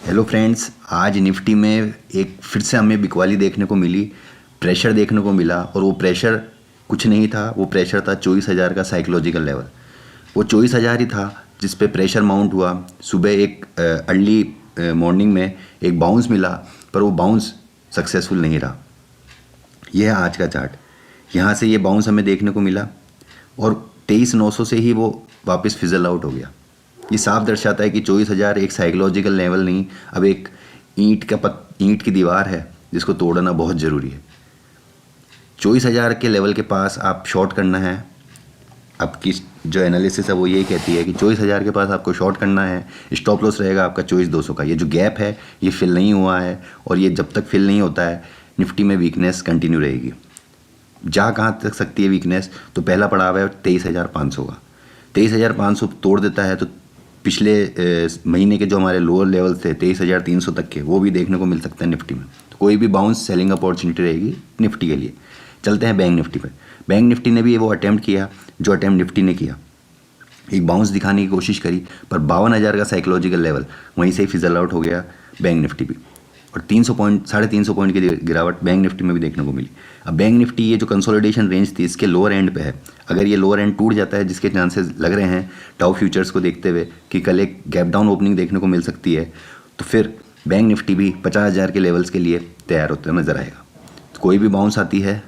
Hello friends, आज Nifty में एक फिर से हमें बिकवाली देखने को मिली, प्रेशर देखने को मिला। और वो प्रेशर कुछ नहीं था, वो प्रेशर था 24,000 का साइकोलॉजिकल लेवल। वो 24,000 ही था जिस पे प्रेशर माउंट हुआ। सुबह एक अर्ली मॉर्निंग में एक बाउंस मिला, पर वो बाउंस सक्सेसफुल नहीं रहा। यह है आज का चार्ट। यहाँ से ये बाउंस हमें देखने को मिला और 23,900 से ही वो वापस फिजल आउट हो गया। ये साफ दर्शाता है कि 24,000 एक साइकोलॉजिकल लेवल नहीं, अब एक ईंट की दीवार है जिसको तोड़ना बहुत ज़रूरी है। 24,000 के लेवल के पास आप शॉर्ट करना है। आपकी जो एनालिसिस है वो यही कहती है कि 24,000 के पास आपको शॉर्ट करना है। स्टॉप लॉस रहेगा आपका 24,200 का। ये जो गैप है ये फिल नहीं हुआ है, और ये जब तक फिल नहीं होता है निफ्टी में वीकनेस कंटिन्यू रहेगी। जा कहाँ तक सकती है वीकनेस? तो पहला पड़ाव है 23,500 का। 23,500 तोड़ देता है तो पिछले महीने के जो हमारे लोअर लेवल थे 23,300 तक के, वो भी देखने को मिल सकता है निफ्टी में। तो कोई भी बाउंस सेलिंग अपॉर्चुनिटी रहेगी निफ्टी के लिए। चलते हैं बैंक निफ्टी पे। बैंक निफ्टी ने भी वो अटैम्प्ट किया जो अटैम्प्ट निफ्टी ने किया। एक बाउंस दिखाने की कोशिश करी, पर 52,000 का साइकोलॉजिकल लेवल वहीं से ही फिजल आउट हो गया बैंक निफ्टी भी। और 300 पॉइंट की गिरावट बैंक निफ्टी में भी देखने को मिली। अब बैंक निफ्टी ये जो कंसोलिडेशन रेंज थी इसके लोअर एंड पे है। अगर ये लोअर एंड टूट जाता है, जिसके चांसेस लग रहे हैं डाउ फ्यूचर्स को देखते हुए कि कल एक गैप डाउन ओपनिंग देखने को मिल सकती है, तो फिर बैंक निफ्टी भी 50,000 के लेवल्स के लिए तैयार होते नजर आएगा। तो कोई भी बाउंस आती है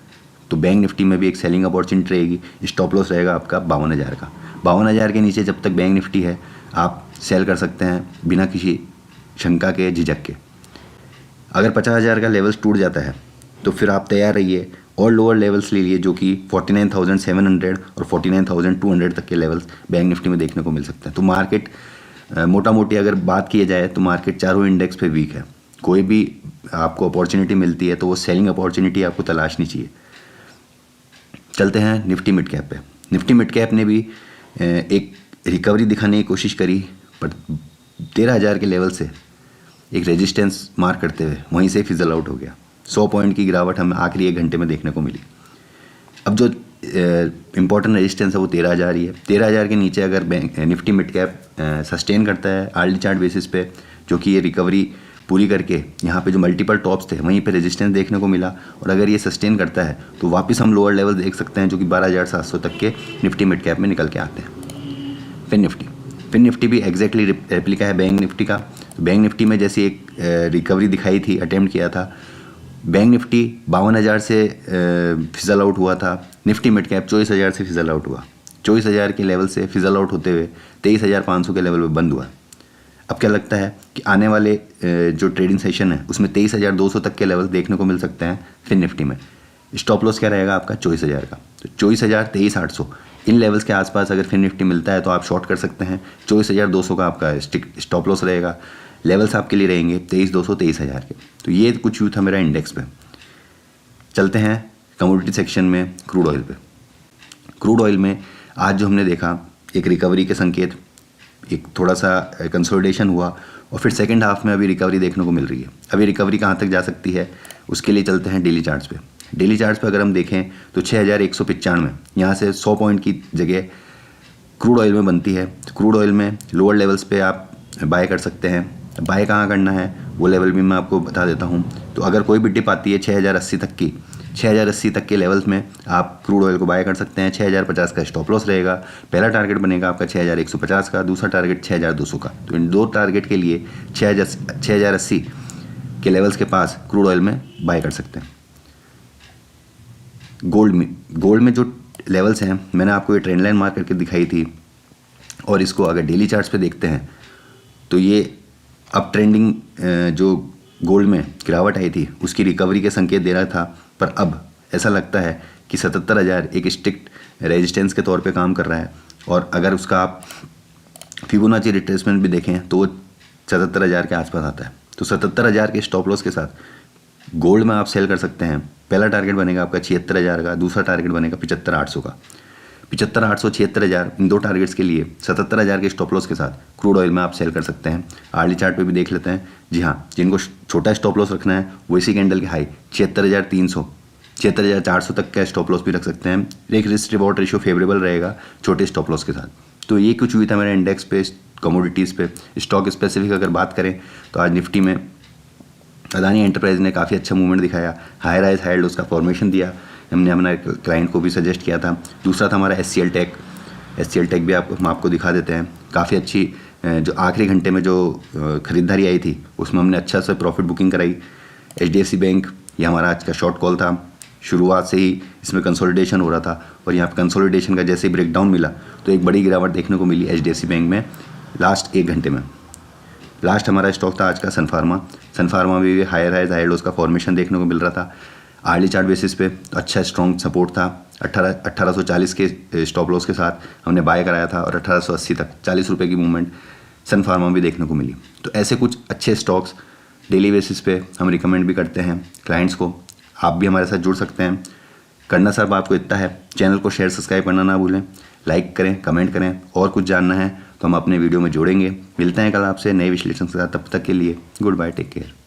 तो बैंक निफ्टी में भी एक सेलिंग अपॉर्चुनिटी रहेगी। स्टॉप लॉस रहेगा आपका 52,000 का। 52,000 के नीचे जब तक बैंक निफ्टी है आप सेल कर सकते हैं बिना किसी शंका के, झिझक के। अगर 50,000 का लेवल्स टूट जाता है तो फिर आप तैयार रहिए और लोअर लेवल्स ले लिए, जो कि 49,700 और 49,200 तक के लेवल्स बैंक निफ्टी में देखने को मिल सकते हैं। तो मार्केट मोटा मोटी अगर बात की जाए तो मार्केट चारों इंडेक्स पे वीक है। कोई भी आपको अपॉर्चुनिटी मिलती है तो वो सेलिंग अपॉर्चुनिटी आपको तलाशनी चाहिए। चलते हैं निफ्टी मिड कैप पे। निफ्टी मिड कैप ने भी एक रिकवरी दिखाने की कोशिश करी, पर 13,000 के लेवल से एक रेजिस्टेंस मार्क करते हुए वहीं से फिजल आउट हो गया। 100 पॉइंट की गिरावट हमें आखिरी 1 घंटे में देखने को मिली। अब जो इम्पोर्टेंट रेजिस्टेंस है वो 13,000 ही है। 13,000 के नीचे अगर bank Nifty mid cap sustain करता है आर्ली चार्ट बेसिस पे, जो कि ये रिकवरी पूरी करके यहाँ पे जो मल्टीपल टॉप्स थे वहीं पे रेजिस्टेंस देखने को मिला, और अगर ये सस्टेन करता है तो वापस हम लोअर लेवल देख सकते हैं जो कि 12,700 तक के निफ्टी मिड कैप में निकल के आते हैं। फिर निफ्टी भी एग्जैक्टली रेप्लिका है बैंक निफ्टी का। बैंक निफ्टी में जैसी एक रिकवरी दिखाई थी, अटेम्प्ट किया था, बैंक निफ्टी 52,000 से फिजल आउट हुआ था। निफ्टी मिड कैप 24,000 से फिजल आउट हुआ। 24,000 के लेवल से फिजल आउट होते हुए 23,500 के लेवल पे बंद हुआ। अब क्या लगता है कि आने वाले जो ट्रेडिंग सेशन है उसमें 23,200 तक के लेवल देखने को मिल सकते हैं। फिर निफ्टी में स्टॉप लॉस क्या रहेगा आपका 24,000 का। तो 24,000, 23,800 इन लेवल्स के आसपास अगर फिर निफ्टी मिलता है तो आप शॉर्ट कर सकते हैं। 24,200 का आपका स्टॉप लॉस रहेगा। लेवल्स आपके लिए रहेंगे 23,200, 23,000 के। तो ये कुछ व्यू था मेरा इंडेक्स पे। चलते हैं कमोडिटी सेक्शन में, क्रूड ऑयल पे। क्रूड ऑयल में आज जो हमने देखा एक रिकवरी के संकेत, एक थोड़ा सा कंसोलिडेशन हुआ, और फिर सेकेंड हाफ में अभी रिकवरी देखने को मिल रही है। अभी रिकवरी कहाँ तक जा सकती है उसके लिए चलते हैं डेली चार्ट्स पे। डेली चार्ट्स पे अगर हम देखें तो 6,195 यहाँ से 100 पॉइंट की जगह क्रूड ऑयल में बनती है। तो क्रूड ऑयल में लोअर लेवल्स पे आप बाय कर सकते हैं। बाय कहाँ करना है वो लेवल भी मैं आपको बता देता हूँ। तो अगर कोई भी डिप आती है 6,080 तक की, 6,080 तक के लेवल्स में आप क्रूड ऑयल को बाय कर सकते हैं। 6,050 का स्टॉप लॉस रहेगा। पहला टारगेट बनेगा आपका 6,150 का, दूसरा टारगेट 6,200 का। तो इन दो टारगेट के लिए 6,080 के लेवल्स के पास क्रूड ऑयल में बाय कर सकते हैं। गोल्ड में जो लेवल्स हैं मैंने आपको ये ट्रेंड लाइन मार्क करके दिखाई थी, और इसको अगर डेली चार्ट्स पे देखते हैं तो ये अप ट्रेंडिंग जो गोल्ड में गिरावट आई थी उसकी रिकवरी के संकेत दे रहा था, पर अब ऐसा लगता है कि 77,000 एक स्ट्रिक्ट रेजिस्टेंस के तौर पे काम कर रहा है। और अगर उसका आप फिबोनाची रिट्रेसमेंट भी देखें तो वो 77,000 के आसपास आता है। तो 77,000 के स्टॉप लॉस के साथ गोल्ड में आप सेल कर सकते हैं। पहला टारगेट बनेगा आपका 76,000 का, दूसरा टारगेट बनेगा 75,800 का। 75,800, 76,000 इन दो टारगेट्स के लिए 77,000 के स्टॉप लॉस के साथ क्रूड ऑयल में आप सेल कर सकते हैं। आर्ली चार्ट पे भी देख लेते हैं। जी हाँ, जिनको छोटा स्टॉप लॉस रखना है वो इसी कैंडल के हाई 76,300, 76,400 तक का स्टॉप लॉस भी रख सकते हैं। एक रिस्क रिवॉर्ड रेशियो फेवरेबल रहेगा छोटे स्टॉप लॉस के साथ। तो ये कुछ हुई था मेरे इंडेक्स पे कमोडिटीज़ पे। स्टॉक स्पेसिफिक अगर बात करें तो आज निफ्टी में अदानी एंटरप्राइज ने काफ़ी अच्छा मूवमेंट दिखाया, हाई राइज हाई लोज का फॉर्मेशन दिया, हमने हमारे क्लाइंट को भी सजेस्ट किया था। दूसरा था हमारा HCL टेक। HCL टेक भी हम आपको दिखा देते हैं, काफ़ी अच्छी जो आखिरी घंटे में जो खरीदारी आई थी उसमें हमने अच्छा से प्रॉफिट बुकिंग कराई। HDFC बैंक, ये हमारा आज का शॉर्ट कॉल था। शुरुआत से ही इसमें कंसोलिडेशन हो रहा था और यहाँ पर कंसोलिडेशन का जैसे ही ब्रेकडाउन मिला तो एक बड़ी गिरावट देखने को मिली HDFC बैंक में लास्ट 1 घंटे में। लास्ट हमारा स्टॉक था आज का सन फार्मा में भी हायर हाई हाई लोज का फॉर्मेशन देखने को मिल रहा था। आर्ली चार्ट बेसिस पे तो अच्छा स्ट्रॉन्ग सपोर्ट था। 1840 के स्टॉप लॉस के साथ हमने बाय कराया था और 1880 तक 40 रुपये की मूवमेंट सन फार्मा में भी देखने को मिली। तो ऐसे कुछ अच्छे स्टॉक्स डेली बेसिस पे हम रिकमेंड भी करते हैं क्लाइंट्स को। आप भी हमारे साथ जुड़ सकते हैं। करना सिर्फ आपको इतना है, चैनल को शेयर सब्सक्राइब करना ना भूलें, लाइक करें, कमेंट करें। और कुछ जानना है तो हम अपने वीडियो में जोड़ेंगे। मिलते हैं कल आपसे नए विश्लेषण के साथ, तब तक के लिए गुड बाय, टेक केयर।